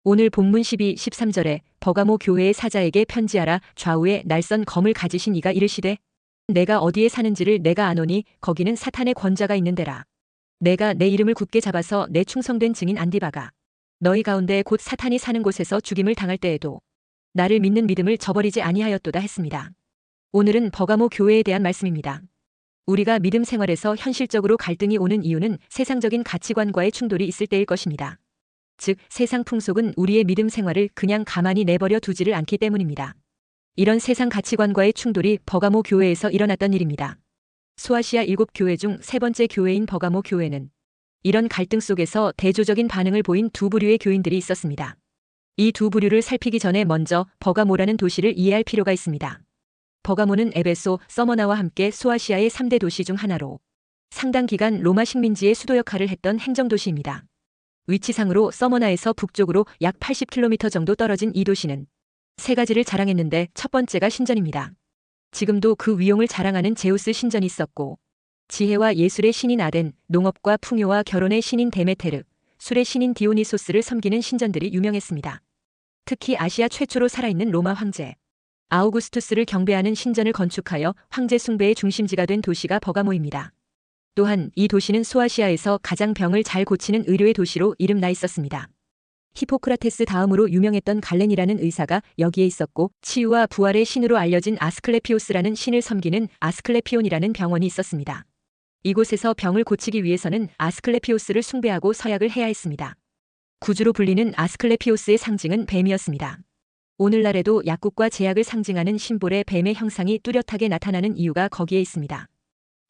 오늘 본문 12, 13절에 버가모 교회의 사자에게 편지하라. 좌우에 날선 검을 가지신 이가 이르시되 내가 어디에 사는지를 내가 아노니 거기는 사탄의 권자가 있는 데라. 내가 내 이름을 굳게 잡아서 내 충성된 증인 안디바가 너희 가운데 곧 사탄이 사는 곳에서 죽임을 당할 때에도 나를 믿는 믿음을 저버리지 아니하였도다 했습니다. 오늘은 버가모 교회에 대한 말씀입니다. 우리가 믿음 생활에서 현실적으로 갈등이 오는 이유는 세상적인 가치관과의 충돌이 있을 때일 것입니다. 즉, 세상 풍속은 우리의 믿음 생활을 그냥 가만히 내버려 두지를 않기 때문입니다. 이런 세상 가치관과의 충돌이 버가모 교회에서 일어났던 일입니다. 소아시아 7교회 중 세 번째 교회인 버가모 교회는 이런 갈등 속에서 대조적인 반응을 보인 두 부류의 교인들이 있었습니다. 이 두 부류를 살피기 전에 먼저 버가모라는 도시를 이해할 필요가 있습니다. 버가모는 에베소, 서머나와 함께 소아시아의 3대 도시 중 하나로 상당 기간 로마 식민지의 수도 역할을 했던 행정도시입니다. 위치상으로 서머나에서 북쪽으로 약 80km 정도 떨어진 이 도시는 세 가지를 자랑했는데 첫 번째가 신전입니다. 지금도 그 위용을 자랑하는 제우스 신전이 있었고, 지혜와 예술의 신인 아덴, 농업과 풍요와 결혼의 신인 데메테르, 술의 신인 디오니소스를 섬기는 신전들이 유명했습니다. 특히 아시아 최초로 살아있는 로마 황제 아우구스투스를 경배하는 신전을 건축하여 황제 숭배의 중심지가 된 도시가 버가모입니다. 또한 이 도시는 소아시아에서 가장 병을 잘 고치는 의료의 도시로 이름나 있었습니다. 히포크라테스 다음으로 유명했던 갈렌이라는 의사가 여기에 있었고, 치유와 부활의 신으로 알려진 아스클레피오스라는 신을 섬기는 아스클레피온이라는 병원이 있었습니다. 이곳에서 병을 고치기 위해서는 아스클레피오스를 숭배하고 서약을 해야 했습니다. 구주로 불리는 아스클레피오스의 상징은 뱀이었습니다. 오늘날에도 약국과 제약을 상징하는 심볼의 뱀의 형상이 뚜렷하게 나타나는 이유가 거기에 있습니다.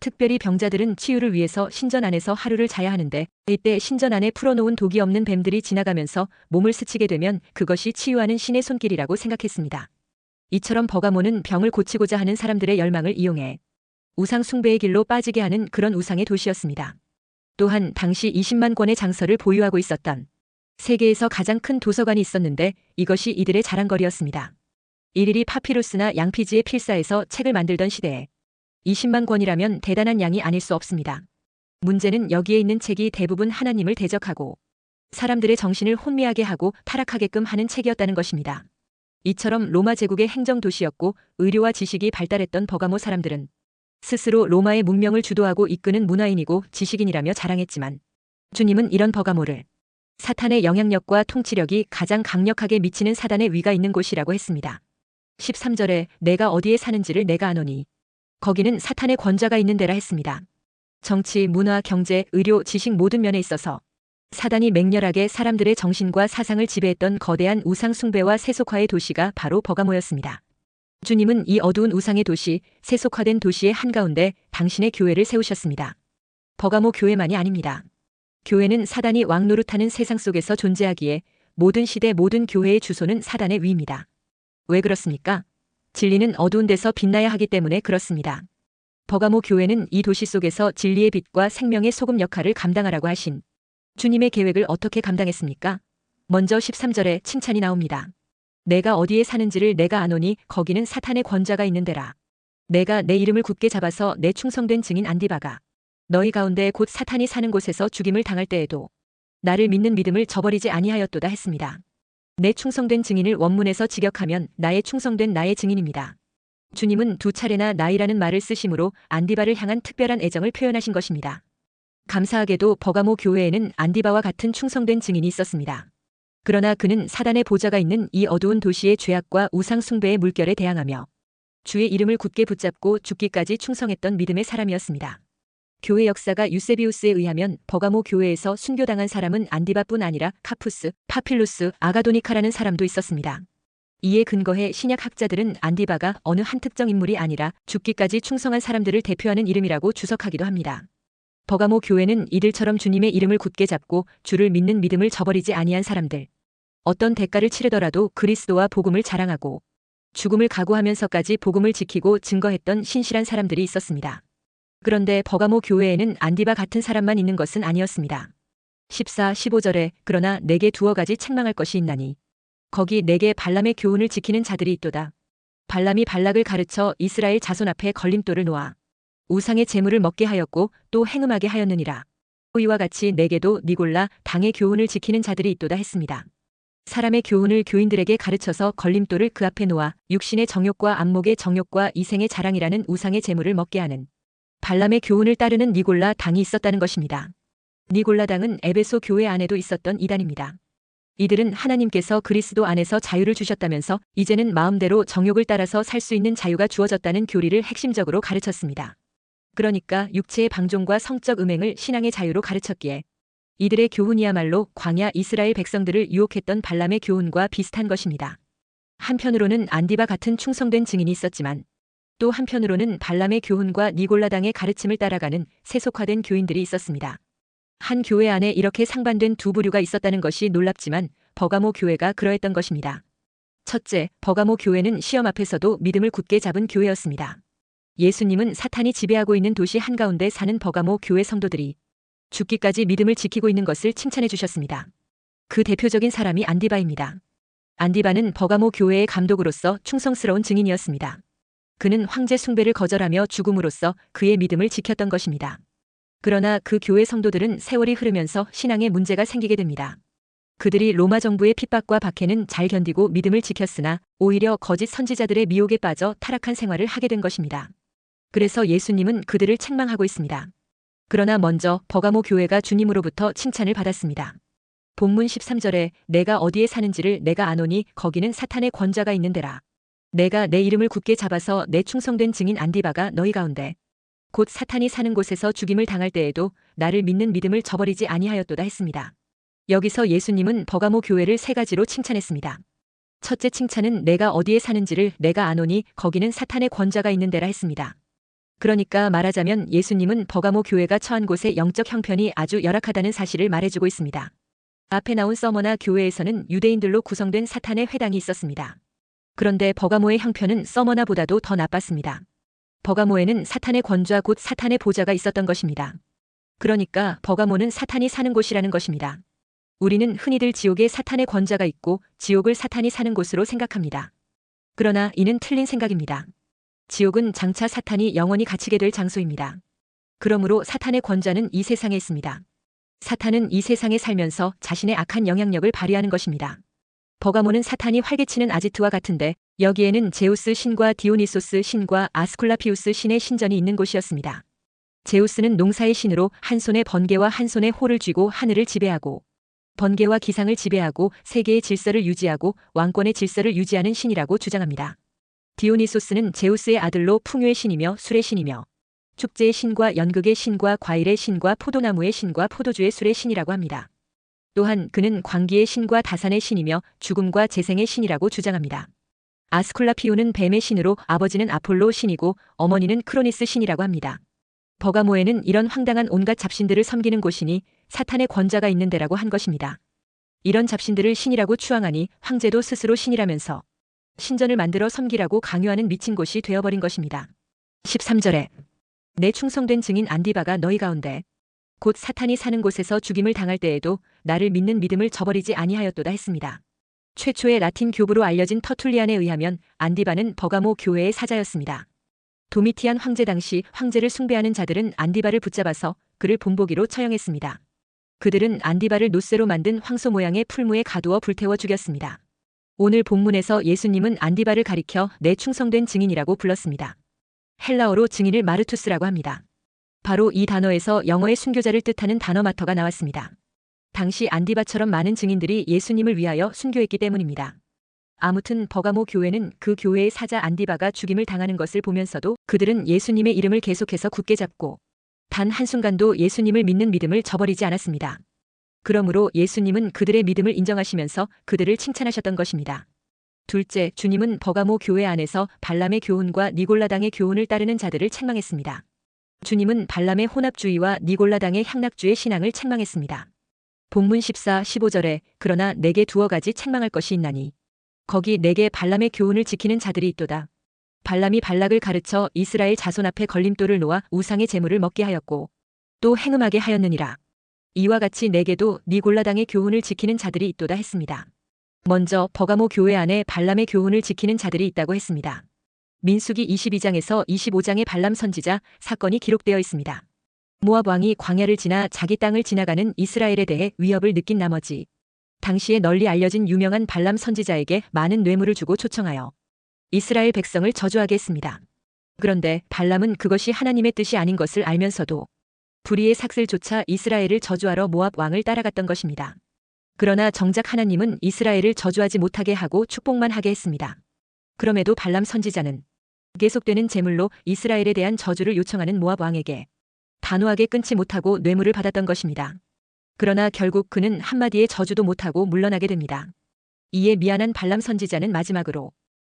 특별히 병자들은 치유를 위해서 신전 안에서 하루를 자야 하는데, 이때 신전 안에 풀어놓은 독이 없는 뱀들이 지나가면서 몸을 스치게 되면 그것이 치유하는 신의 손길이라고 생각했습니다. 이처럼 버가모는 병을 고치고자 하는 사람들의 열망을 이용해 우상 숭배의 길로 빠지게 하는 그런 우상의 도시였습니다. 또한 당시 20만 권의 장서를 보유하고 있었던 세계에서 가장 큰 도서관이 있었는데 이것이 이들의 자랑거리였습니다. 일일이 파피루스나 양피지에 필사해서 책을 만들던 시대에 20만 권이라면 대단한 양이 아닐 수 없습니다. 문제는 여기에 있는 책이 대부분 하나님을 대적하고 사람들의 정신을 혼미하게 하고 타락하게끔 하는 책이었다는 것입니다. 이처럼 로마 제국의 행정도시였고 의료와 지식이 발달했던 버가모 사람들은 스스로 로마의 문명을 주도하고 이끄는 문화인이고 지식인이라며 자랑했지만, 주님은 이런 버가모를 사탄의 영향력과 통치력이 가장 강력하게 미치는 사단의 위가 있는 곳이라고 했습니다. 13절에 내가 어디에 사는지를 내가 아노니 거기는 사탄의 권자가 있는 데라 했습니다. 정치, 문화, 경제, 의료, 지식 모든 면에 있어서 사단이 맹렬하게 사람들의 정신과 사상을 지배했던 거대한 우상 숭배와 세속화의 도시가 바로 버가모였습니다. 주님은 이 어두운 우상의 도시, 세속화된 도시의 한가운데 당신의 교회를 세우셨습니다. 버가모 교회만이 아닙니다. 교회는 사단이 왕노릇하는 세상 속에서 존재하기에 모든 시대 모든 교회의 주소는 사단의 위입니다. 왜 그렇습니까? 진리는 어두운 데서 빛나야 하기 때문에 그렇습니다. 버가모 교회는 이 도시 속에서 진리의 빛과 생명의 소금 역할을 감당하라고 하신 주님의 계획을 어떻게 감당했습니까? 먼저 13절에 칭찬이 나옵니다. 내가 어디에 사는지를 내가 아노니 거기는 사탄의 권자가 있는 데라. 내가 내 이름을 굳게 잡아서 내 충성된 증인 안디바가 너희 가운데 곧 사탄이 사는 곳에서 죽임을 당할 때에도 나를 믿는 믿음을 저버리지 아니하였도다 했습니다. 내 충성된 증인을 원문에서 직역하면 나의 충성된 나의 증인입니다. 주님은 두 차례나 나이라는 말을 쓰심으로 안디바를 향한 특별한 애정을 표현하신 것입니다. 감사하게도 버가모 교회에는 안디바와 같은 충성된 증인이 있었습니다. 그러나 그는 사단의 보좌가 있는 이 어두운 도시의 죄악과 우상 숭배의 물결에 대항하며 주의 이름을 굳게 붙잡고 죽기까지 충성했던 믿음의 사람이었습니다. 교회 역사가 유세비우스에 의하면 버가모 교회에서 순교당한 사람은 안디바뿐 아니라 카푸스, 파필루스, 아가도니카라는 사람도 있었습니다. 이에 근거해 신약 학자들은 안디바가 어느 한 특정 인물이 아니라 죽기까지 충성한 사람들을 대표하는 이름이라고 주석하기도 합니다. 버가모 교회는 이들처럼 주님의 이름을 굳게 잡고 주를 믿는 믿음을 저버리지 아니한 사람들, 어떤 대가를 치르더라도 그리스도와 복음을 자랑하고 죽음을 각오하면서까지 복음을 지키고 증거했던 신실한 사람들이 있었습니다. 그런데 버가모 교회에는 안디바 같은 사람만 있는 것은 아니었습니다. 14, 15절에 그러나 내게 두어 가지 책망할 것이 있나니 거기 내게 발람의 교훈을 지키는 자들이 있도다. 발람이 발락을 가르쳐 이스라엘 자손 앞에 걸림돌을 놓아 우상의 재물을 먹게 하였고 또 행음하게 하였느니라. 이와 같이 내게도 니골라 당의 교훈을 지키는 자들이 있도다 했습니다. 사람의 교훈을 교인들에게 가르쳐서 걸림돌을 그 앞에 놓아 육신의 정욕과 안목의 정욕과 이생의 자랑이라는 우상의 제물을 먹게 하는 발람의 교훈을 따르는 니골라 당이 있었다는 것입니다. 니골라 당은 에베소 교회 안에도 있었던 이단입니다. 이들은 하나님께서 그리스도 안에서 자유를 주셨다면서 이제는 마음대로 정욕을 따라서 살 수 있는 자유가 주어졌다는 교리를 핵심적으로 가르쳤습니다. 그러니까 육체의 방종과 성적 음행을 신앙의 자유로 가르쳤기에 이들의 교훈이야말로 광야 이스라엘 백성들을 유혹했던 발람의 교훈과 비슷한 것입니다. 한편으로는 안디바 같은 충성된 증인이 있었지만 또 한편으로는 발람의 교훈과 니골라당의 가르침을 따라가는 세속화된 교인들이 있었습니다. 한 교회 안에 이렇게 상반된 두 부류가 있었다는 것이 놀랍지만 버가모 교회가 그러했던 것입니다. 첫째, 버가모 교회는 시험 앞에서도 믿음을 굳게 잡은 교회였습니다. 예수님은 사탄이 지배하고 있는 도시 한가운데 사는 버가모 교회 성도들이 죽기까지 믿음을 지키고 있는 것을 칭찬해 주셨습니다. 그 대표적인 사람이 안디바입니다. 안디바는 버가모 교회의 감독으로서 충성스러운 증인이었습니다. 그는 황제 숭배를 거절하며 죽음으로써 그의 믿음을 지켰던 것입니다. 그러나 그 교회 성도들은 세월이 흐르면서 신앙에 문제가 생기게 됩니다. 그들이 로마 정부의 핍박과 박해는 잘 견디고 믿음을 지켰으나 오히려 거짓 선지자들의 미혹에 빠져 타락한 생활을 하게 된 것입니다. 그래서 예수님은 그들을 책망하고 있습니다. 그러나 먼저 버가모 교회가 주님으로부터 칭찬을 받았습니다. 본문 13절에 내가 어디에 사는지를 내가 아노니 거기는 사탄의 권좌가 있는 데라. 내가 내 이름을 굳게 잡아서 내 충성된 증인 안디바가 너희 가운데 곧 사탄이 사는 곳에서 죽임을 당할 때에도 나를 믿는 믿음을 저버리지 아니하였도다 했습니다. 여기서 예수님은 버가모 교회를 세 가지로 칭찬했습니다. 첫째 칭찬은 내가 어디에 사는지를 내가 아노니 거기는 사탄의 권좌가 있는 데라 했습니다. 그러니까 말하자면 예수님은 버가모 교회가 처한 곳의 영적 형편이 아주 열악하다는 사실을 말해주고 있습니다. 앞에 나온 서머나 교회에서는 유대인들로 구성된 사탄의 회당이 있었습니다. 그런데 버가모의 형편은 서머나보다도 더 나빴습니다. 버가모에는 사탄의 권좌 곧 사탄의 보좌가 있었던 것입니다. 그러니까 버가모는 사탄이 사는 곳이라는 것입니다. 우리는 흔히들 지옥에 사탄의 권좌가 있고 지옥을 사탄이 사는 곳으로 생각합니다. 그러나 이는 틀린 생각입니다. 지옥은 장차 사탄이 영원히 갇히게 될 장소입니다. 그러므로 사탄의 권좌는 이 세상에 있습니다. 사탄은 이 세상에 살면서 자신의 악한 영향력을 발휘하는 것입니다. 버가모는 사탄이 활개치는 아지트와 같은데 여기에는 제우스 신과 디오니소스 신과 아스쿨라피우스 신의 신전이 있는 곳이었습니다. 제우스는 농사의 신으로 한 손에 번개와 한 손에 호를 쥐고 하늘을 지배하고 번개와 기상을 지배하고 세계의 질서를 유지하고 왕권의 질서를 유지하는 신이라고 주장합니다. 디오니소스는 제우스의 아들로 풍요의 신이며 술의 신이며 축제의 신과 연극의 신과 과일의 신과 포도나무의 신과 포도주의 술의 신이라고 합니다. 또한 그는 광기의 신과 다산의 신이며 죽음과 재생의 신이라고 주장합니다. 아스쿨라피오는 뱀의 신으로 아버지는 아폴로 신이고 어머니는 크로니스 신이라고 합니다. 버가모에는 이런 황당한 온갖 잡신들을 섬기는 곳이니 사탄의 권좌가 있는 데라고 한 것입니다. 이런 잡신들을 신이라고 추앙하니 황제도 스스로 신이라면서 신전을 만들어 섬기라고 강요하는 미친 곳이 되어버린 것입니다. 13절에 내 충성된 증인 안디바가 너희 가운데 곧 사탄이 사는 곳에서 죽임을 당할 때에도 나를 믿는 믿음을 저버리지 아니하였도다 했습니다. 최초의 라틴 교부로 알려진 터툴리안에 의하면 안디바는 버가모 교회의 사자였습니다. 도미티안 황제 당시 황제를 숭배하는 자들은 안디바를 붙잡아서 그를 본보기로 처형했습니다. 그들은 안디바를 노쇠로 만든 황소 모양의 풀무에 가두어 불태워 죽였습니다. 오늘 본문에서 예수님은 안디바를 가리켜 내 충성된 증인이라고 불렀습니다. 헬라어로 증인을 마르투스라고 합니다. 바로 이 단어에서 영어의 순교자를 뜻하는 단어 마터가 나왔습니다. 당시 안디바처럼 많은 증인들이 예수님을 위하여 순교했기 때문입니다. 아무튼 버가모 교회는 그 교회의 사자 안디바가 죽임을 당하는 것을 보면서도 그들은 예수님의 이름을 계속해서 굳게 잡고 단 한순간도 예수님을 믿는 믿음을 저버리지 않았습니다. 그러므로 예수님은 그들의 믿음을 인정하시면서 그들을 칭찬하셨던 것입니다. 둘째, 주님은 버가모 교회 안에서 발람의 교훈과 니골라당의 교훈을 따르는 자들을 책망했습니다. 주님은 발람의 혼합주의와 니골라당의 향락주의 신앙을 책망했습니다. 본문 14, 15절에 그러나 내게 두어 가지 책망할 것이 있나니 거기 내게 발람의 교훈을 지키는 자들이 있도다. 발람이 발락을 가르쳐 이스라엘 자손 앞에 걸림돌을 놓아 우상의 제물을 먹게 하였고 또 행음하게 하였느니라. 이와 같이 내게도 니골라당의 교훈을 지키는 자들이 있도다 했습니다. 먼저 버가모 교회 안에 발람의 교훈을 지키는 자들이 있다고 했습니다. 민수기 22장에서 25장의 발람 선지자 사건이 기록되어 있습니다. 모압 왕이 광야를 지나 자기 땅을 지나가는 이스라엘에 대해 위협을 느낀 나머지 당시에 널리 알려진 유명한 발람 선지자에게 많은 뇌물을 주고 초청하여 이스라엘 백성을 저주하게 했습니다. 그런데 발람은 그것이 하나님의 뜻이 아닌 것을 알면서도 불의의 삭슬 쫓아 이스라엘을 저주하러 모압 왕을 따라갔던 것입니다. 그러나 정작 하나님은 이스라엘을 저주하지 못하게 하고 축복만 하게 했습니다. 그럼에도 발람 선지자는 계속되는 제물로 이스라엘에 대한 저주를 요청하는 모압 왕에게 단호하게 끊지 못하고 뇌물을 받았던 것입니다. 그러나 결국 그는 한마디의 저주도 못하고 물러나게 됩니다. 이에 미안한 발람 선지자는 마지막으로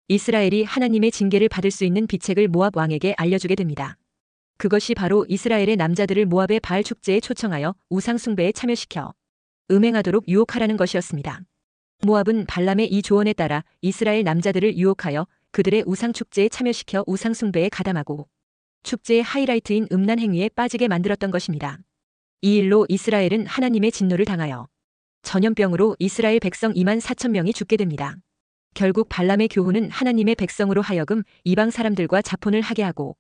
이스라엘이 하나님의 징계를 받을 수 있는 비책을 모압 왕에게 알려주게 됩니다. 그것이 바로 이스라엘의 남자들을 모압의 바알 축제에 초청하여 우상 숭배에 참여시켜 음행하도록 유혹하라는 것이었습니다. 모압은 발람의 이 조언에 따라 이스라엘 남자들을 유혹하여 그들의 우상 축제에 참여시켜 우상 숭배에 가담하고 축제의 하이라이트인 음란 행위에 빠지게 만들었던 것입니다. 이 일로 이스라엘은 하나님의 진노를 당하여 전염병으로 이스라엘 백성 2만 4천 명이 죽게 됩니다. 결국 발람의 교훈은 하나님의 백성으로 하여금 이방 사람들과 자폰을 하게 하고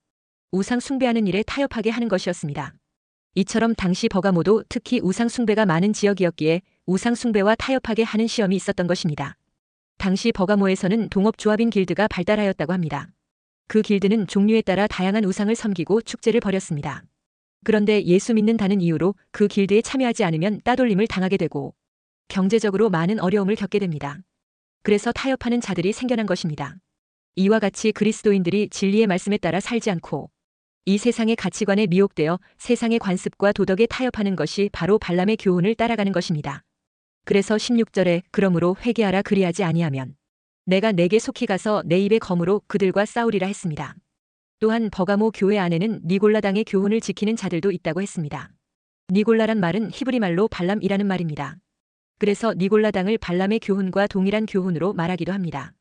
우상 숭배하는 일에 타협하게 하는 것이었습니다. 이처럼 당시 버가모도 특히 우상 숭배가 많은 지역이었기에 우상 숭배와 타협하게 하는 시험이 있었던 것입니다. 당시 버가모에서는 동업조합인 길드가 발달하였다고 합니다. 그 길드는 종류에 따라 다양한 우상을 섬기고 축제를 벌였습니다. 그런데 예수 믿는다는 이유로 그 길드에 참여하지 않으면 따돌림을 당하게 되고 경제적으로 많은 어려움을 겪게 됩니다. 그래서 타협하는 자들이 생겨난 것입니다. 이와 같이 그리스도인들이 진리의 말씀에 따라 살지 않고 이 세상의 가치관에 미혹되어 세상의 관습과 도덕에 타협하는 것이 바로 발람의 교훈을 따라가는 것입니다. 그래서 16절에 그러므로 회개하라 그리하지 아니하면 내가 내게 속히 가서 내 입의 검으로 그들과 싸우리라 했습니다. 또한 버가모 교회 안에는 니골라당의 교훈을 지키는 자들도 있다고 했습니다. 니골라란 말은 히브리 말로 발람이라는 말입니다. 그래서 니골라당을 발람의 교훈과 동일한 교훈으로 말하기도 합니다.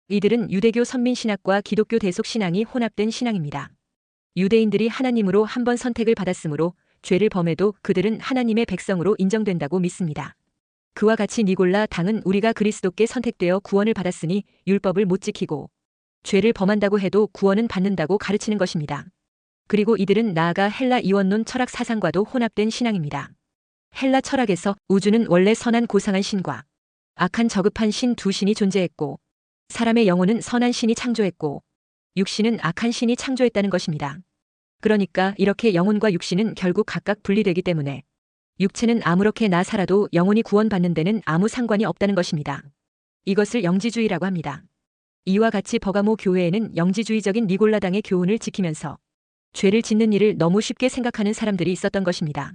이들은 유대교 선민신학과 기독교 대속신앙이 혼합된 신앙입니다. 유대인들이 하나님으로 한 번 선택을 받았으므로 죄를 범해도 그들은 하나님의 백성으로 인정된다고 믿습니다. 그와 같이 니골라 당은 우리가 그리스도께 선택되어 구원을 받았으니 율법을 못 지키고 죄를 범한다고 해도 구원은 받는다고 가르치는 것입니다. 그리고 이들은 나아가 헬라 이원론 철학 사상과도 혼합된 신앙입니다. 헬라 철학에서 우주는 원래 선한 고상한 신과 악한 저급한 신 두 신이 존재했고 사람의 영혼은 선한 신이 창조했고 육신은 악한 신이 창조했다는 것입니다. 그러니까 이렇게 영혼과 육신은 결국 각각 분리되기 때문에 육체는 아무렇게 나 살아도 영혼이 구원받는 데는 아무 상관이 없다는 것입니다. 이것을 영지주의라고 합니다. 이와 같이 버가모 교회에는 영지주의적인 니골라당의 교훈을 지키면서 죄를 짓는 일을 너무 쉽게 생각하는 사람들이 있었던 것입니다.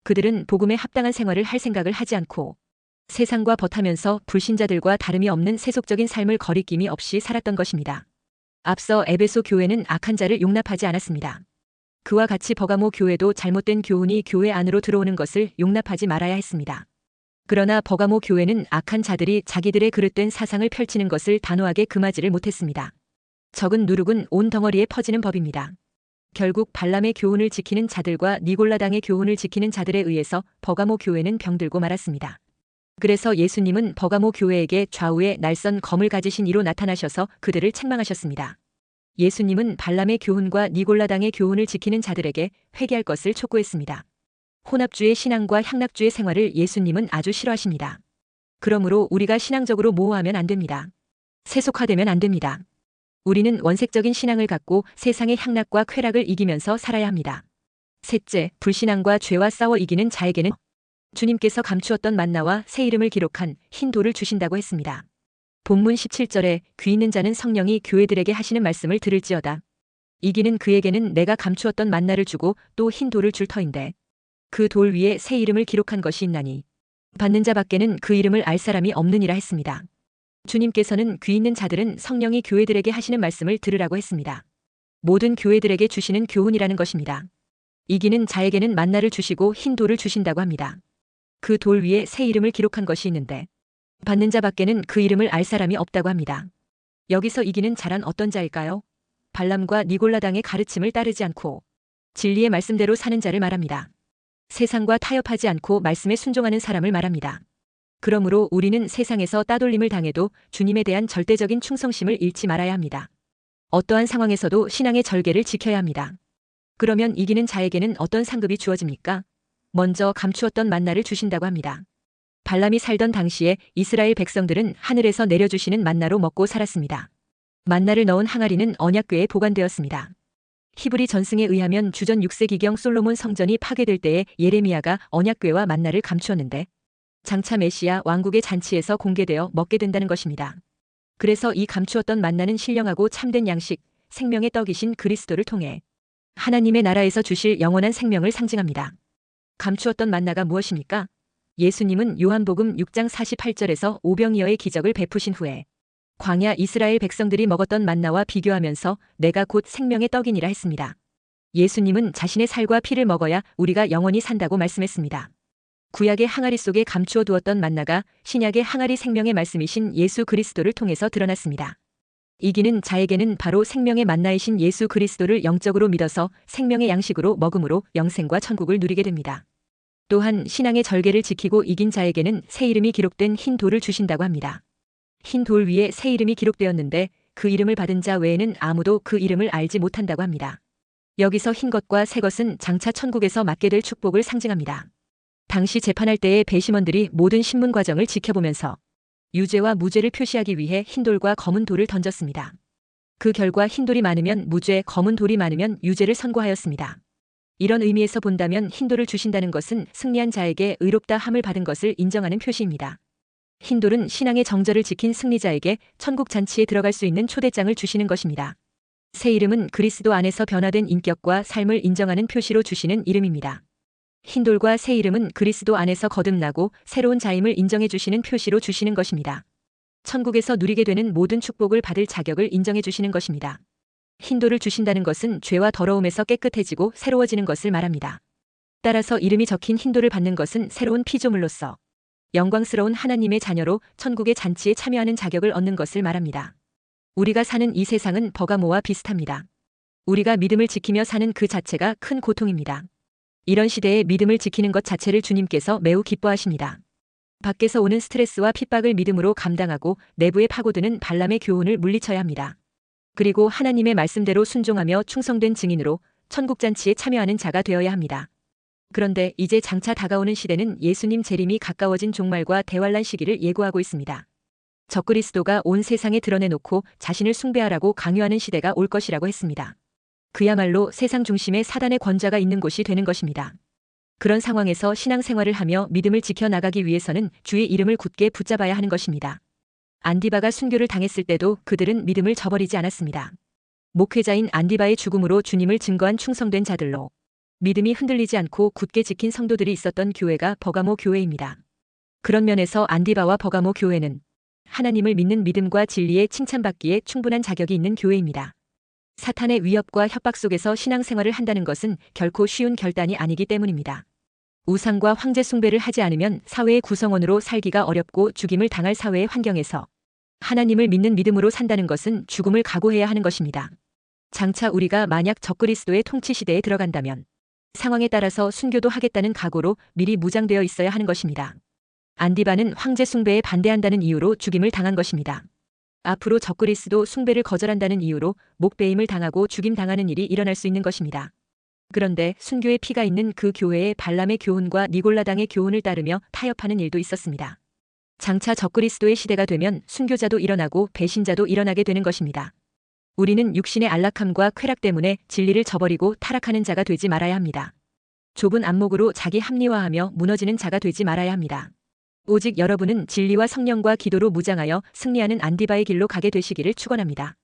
그들은 복음에 합당한 생활을 할 생각을 하지 않고 세상과 버타면서 불신자들과 다름이 없는 세속적인 삶을 거리낌이 없이 살았던 것입니다. 앞서 에베소 교회는 악한 자를 용납하지 않았습니다. 그와 같이 버가모 교회도 잘못된 교훈이 교회 안으로 들어오는 것을 용납하지 말아야 했습니다. 그러나 버가모 교회는 악한 자들이 자기들의 그릇된 사상을 펼치는 것을 단호하게 금하지를 못했습니다. 적은 누룩은 온 덩어리에 퍼지는 법입니다. 결국 발람의 교훈을 지키는 자들과 니골라당의 교훈을 지키는 자들에 의해서 버가모 교회는 병들고 말았습니다. 그래서 예수님은 버가모 교회에게 좌우에 날선 검을 가지신 이로 나타나셔서 그들을 책망하셨습니다. 예수님은 발람의 교훈과 니골라당의 교훈을 지키는 자들에게 회개할 것을 촉구했습니다. 혼합주의 신앙과 향락주의 생활을 예수님은 아주 싫어하십니다. 그러므로 우리가 신앙적으로 모호하면 안 됩니다. 세속화되면 안 됩니다. 우리는 원색적인 신앙을 갖고 세상의 향락과 쾌락을 이기면서 살아야 합니다. 셋째, 불신앙과 죄와 싸워 이기는 자에게는 주님께서 감추었던 만나와 새 이름을 기록한 흰 돌을 주신다고 했습니다. 본문 17절에 귀 있는 자는 성령이 교회들에게 하시는 말씀을 들을지어다. 이기는 그에게는 내가 감추었던 만나를 주고 또 흰 돌을 줄 터인데 그 돌 위에 새 이름을 기록한 것이 있나니 받는 자 밖에는 그 이름을 알 사람이 없느니라 했습니다. 주님께서는 귀 있는 자들은 성령이 교회들에게 하시는 말씀을 들으라고 했습니다. 모든 교회들에게 주시는 교훈이라는 것입니다. 이기는 자에게는 만나를 주시고 흰 돌을 주신다고 합니다. 그 돌 위에 새 이름을 기록한 것이 있는데 받는 자 밖에는 그 이름을 알 사람이 없다고 합니다. 여기서 이기는 자란 어떤 자일까요? 발람과 니골라당의 가르침을 따르지 않고 진리의 말씀대로 사는 자를 말합니다. 세상과 타협하지 않고 말씀에 순종하는 사람을 말합니다. 그러므로 우리는 세상에서 따돌림을 당해도 주님에 대한 절대적인 충성심을 잃지 말아야 합니다. 어떠한 상황에서도 신앙의 절개를 지켜야 합니다. 그러면 이기는 자에게는 어떤 상급이 주어집니까? 먼저 감추었던 만나를 주신다고 합니다. 발람이 살던 당시에 이스라엘 백성들은 하늘에서 내려주시는 만나로 먹고 살았습니다. 만나를 넣은 항아리는 언약궤에 보관되었습니다. 히브리 전승에 의하면 주전 6세기경 솔로몬 성전이 파괴될 때에 예레미야가 언약궤와 만나를 감추었는데 장차 메시아 왕국의 잔치에서 공개되어 먹게 된다는 것입니다. 그래서 이 감추었던 만나는 신령하고 참된 양식, 생명의 떡이신 그리스도를 통해 하나님의 나라에서 주실 영원한 생명을 상징합니다. 감추었던 만나가 무엇입니까? 예수님은 요한복음 6장 48절에서 오병이어의 기적을 베푸신 후에 광야 이스라엘 백성들이 먹었던 만나와 비교하면서 내가 곧 생명의 떡이니라 했습니다. 예수님은 자신의 살과 피를 먹어야 우리가 영원히 산다고 말씀했습니다. 구약의 항아리 속에 감추어 두었던 만나가 신약의 항아리 생명의 말씀이신 예수 그리스도를 통해서 드러났습니다. 이기는 자에게는 바로 생명의 만나이신 예수 그리스도를 영적으로 믿어서 생명의 양식으로 먹음으로 영생과 천국을 누리게 됩니다. 또한 신앙의 절개를 지키고 이긴 자에게는 새 이름이 기록된 흰 돌을 주신다고 합니다. 흰 돌 위에 새 이름이 기록되었는데 그 이름을 받은 자 외에는 아무도 그 이름을 알지 못한다고 합니다. 여기서 흰 것과 새 것은 장차 천국에서 맡게 될 축복을 상징합니다. 당시 재판할 때의 배심원들이 모든 신문 과정을 지켜보면서 유죄와 무죄를 표시하기 위해 흰 돌과 검은 돌을 던졌습니다. 그 결과 흰 돌이 많으면 무죄, 검은 돌이 많으면 유죄를 선고하였습니다. 이런 의미에서 본다면 흰 돌을 주신다는 것은 승리한 자에게 의롭다 함을 받은 것을 인정하는 표시입니다. 흰 돌은 신앙의 정절을 지킨 승리자에게 천국 잔치에 들어갈 수 있는 초대장을 주시는 것입니다. 새 이름은 그리스도 안에서 변화된 인격과 삶을 인정하는 표시로 주시는 이름입니다. 흰 돌과 새 이름은 그리스도 안에서 거듭나고 새로운 자임을 인정해 주시는 표시로 주시는 것입니다. 천국에서 누리게 되는 모든 축복을 받을 자격을 인정해 주시는 것입니다. 흰 돌을 주신다는 것은 죄와 더러움에서 깨끗해지고 새로워지는 것을 말합니다. 따라서 이름이 적힌 흰 돌을 받는 것은 새로운 피조물로서 영광스러운 하나님의 자녀로 천국의 잔치에 참여하는 자격을 얻는 것을 말합니다. 우리가 사는 이 세상은 버가모와 비슷합니다. 우리가 믿음을 지키며 사는 그 자체가 큰 고통입니다. 이런 시대에 믿음을 지키는 것 자체를 주님께서 매우 기뻐하십니다. 밖에서 오는 스트레스와 핍박을 믿음으로 감당하고 내부에 파고드는 발람의 교훈을 물리쳐야 합니다. 그리고 하나님의 말씀대로 순종하며 충성된 증인으로 천국잔치에 참여하는 자가 되어야 합니다. 그런데 이제 장차 다가오는 시대는 예수님 재림이 가까워진 종말과 대환란 시기를 예고하고 있습니다. 적그리스도가 온 세상에 드러내놓고 자신을 숭배하라고 강요하는 시대가 올 것이라고 했습니다. 그야말로 세상 중심에 사단의 권좌가 있는 곳이 되는 것입니다. 그런 상황에서 신앙생활을 하며 믿음을 지켜나가기 위해서는 주의 이름을 굳게 붙잡아야 하는 것입니다. 안디바가 순교를 당했을 때도 그들은 믿음을 저버리지 않았습니다. 목회자인 안디바의 죽음으로 주님을 증거한 충성된 자들로 믿음이 흔들리지 않고 굳게 지킨 성도들이 있었던 교회가 버가모 교회입니다. 그런 면에서 안디바와 버가모 교회는 하나님을 믿는 믿음과 진리에 칭찬받기에 충분한 자격이 있는 교회입니다. 사탄의 위협과 협박 속에서 신앙생활을 한다는 것은 결코 쉬운 결단이 아니기 때문입니다. 우상과 황제 숭배를 하지 않으면 사회의 구성원으로 살기가 어렵고 죽임을 당할 사회의 환경에서 하나님을 믿는 믿음으로 산다는 것은 죽음을 각오해야 하는 것입니다. 장차 우리가 만약 적그리스도의 통치 시대에 들어간다면 상황에 따라서 순교도 하겠다는 각오로 미리 무장되어 있어야 하는 것입니다. 안디바는 황제 숭배에 반대한다는 이유로 죽임을 당한 것입니다. 앞으로 적그리스도 숭배를 거절한다는 이유로 목베임을 당하고 죽임당하는 일이 일어날 수 있는 것입니다. 그런데 순교의 피가 있는 그 교회에 발람의 교훈과 니골라당의 교훈을 따르며 타협하는 일도 있었습니다. 장차 적그리스도의 시대가 되면 순교자도 일어나고 배신자도 일어나게 되는 것입니다. 우리는 육신의 안락함과 쾌락 때문에 진리를 저버리고 타락하는 자가 되지 말아야 합니다. 좁은 안목으로 자기 합리화하며 무너지는 자가 되지 말아야 합니다. 오직 여러분은 진리와 성령과 기도로 무장하여 승리하는 안디바의 길로 가게 되시기를 축원합니다.